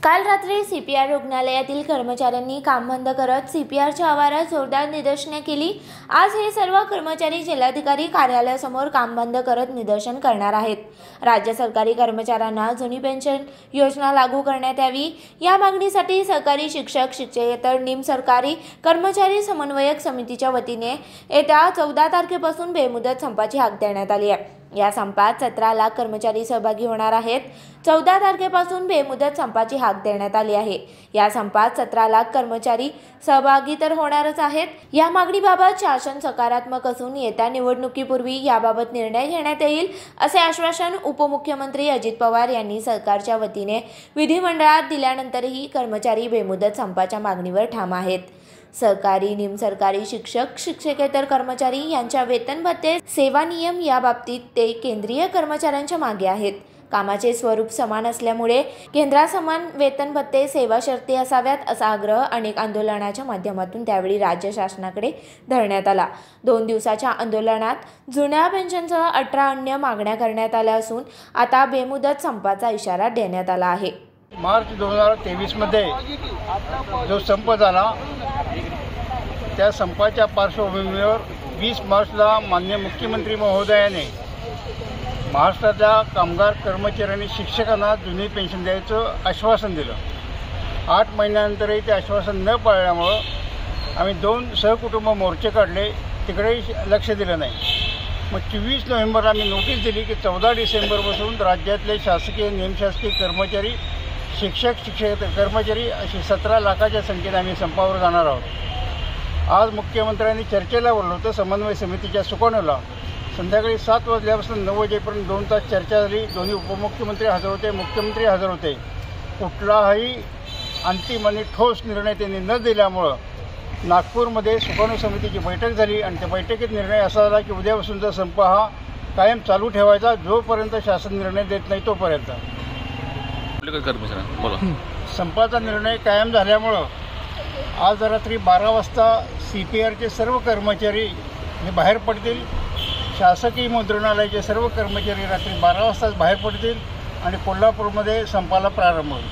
काल रात्री सीपीआर रुग्णालयातील कर्मचाऱ्यांनी काम बंद करत सीपीआरच्या आवारात जोरदार निदर्शने केली। आज हे सर्व कर्मचारी जिल्हाधिकारी कार्यालयासमोर काम बंद करत निदर्शन करणार आहेत। राज्य सरकारी कर्मचाऱ्यांना जुनी पेन्शन योजना लागू करण्यात यावी या मागणीसाठी सहकारी शिक्षक शिक्षकेतर निमसरकारी कर्मचारी समन्वयक समितीच्या वतीने येत्या 14 तारखेपासून बेमुदत संपाची हाक देण्यात आली आहे। या संपात 17 लाख कर्मचारी सहभागी होणार आहेत। 14 तारखेपासून बेमुदत संपाची हाक देण्यात आली आहे। या संपात 17 लाख कर्मचारी सहभागी तर होणारच आहेत। या मागणीबाबत शासन सकारात्मक असून येत्या निवडणुकीपूर्वी याबाबत निर्णय घेण्यात येईल असे आश्वासन उपमुख्यमंत्री अजित पवार यांनी सरकारच्या वतीने विधिमंडळात दिल्यानंतरही कर्मचारी बेमुदत संपाच्या मागणीवर ठाम आहेत। सरकारी निमसरकारी शिक्षक शिक्षकेतर कर्मचारी यांच्या वेतन भत्ते सेवा नियम या बाबतीत ते केंद्रीय कर्मचाऱ्यांच्या मागे आहेत। कामाचे स्वरूप समान असल्यामुळे केंद्रासमान वेतन भत्ते सेवा शर्ती असाव्यात असा आग्रह अनेक आंदोलनाच्या माध्यमातून त्यावेळी राज्य शासनाकडे धरण्यात आला। 2 दिवसाच्या आंदोलनात जुन्या पेन्शनसह 18 अन्य मागण्या करण्यात आल्या असून आता बेमुदत संपाचा इशारा देण्यात आला आहे। मार्च 2023 मध्ये जो संप झाला त्या संपाच्या पार्श्वभूमीवर 20 मार्चला माननीय मुख्यमंत्री महोदयाने महाराष्ट्राच्या कामगार कर्मचारी आणि शिक्षकांना जुनी पेन्शन द्यायचं आश्वासन दिलं। 8 महिन्यानंतरही ते आश्वासन न पाळल्यामुळं आम्ही 2 सहकुटुंब मोर्चे काढले, तिकडेही लक्ष दिलं नाही। मग 24 नोव्हेंबरला आम्ही नोटीस दिली की 14 डिसेंबरपासून राज्यातले शासकीय निमशासकीय कर्मचारी शिक्षक शिक्षकेतर कर्मचारी अशी 17 लाखाच्या संख्येने आम्ही संपावर जाणार आहोत। आज मुख्यमंत्र्यांनी चर्चेला बोलवलं होतं समन्वय समितीच्या सुकाणूला। संध्याकाळी 7 वाजल्यापासून 9 वाजेपर्यंत 2 तास चर्चा झाली। दोन्ही उपमुख्यमंत्री हजर होते, मुख्यमंत्री हजर होते। कुठलाही अंतिम आणि ठोस निर्णय त्यांनी न दिल्यामुळं नागपूरमध्ये सुकाणू समितीची बैठक झाली आणि त्या बैठकीत निर्णय असा झाला की उद्यापासूनचा संप हा कायम चालू ठेवायचा जोपर्यंत शासन निर्णय देत नाही तोपर्यंत। संपाचा निर्णय कायम झाल्यामुळं आज रात्री 12 वाजता सीपीआरचे सर्व कर्मचारी हे बाहेर पडतील। शासकीय मुद्रणालयाचे सर्व कर्मचारी रात्री 12 वाजताच बाहेर पडतील आणि कोल्हापूरमध्ये संपाला प्रारंभ होईल।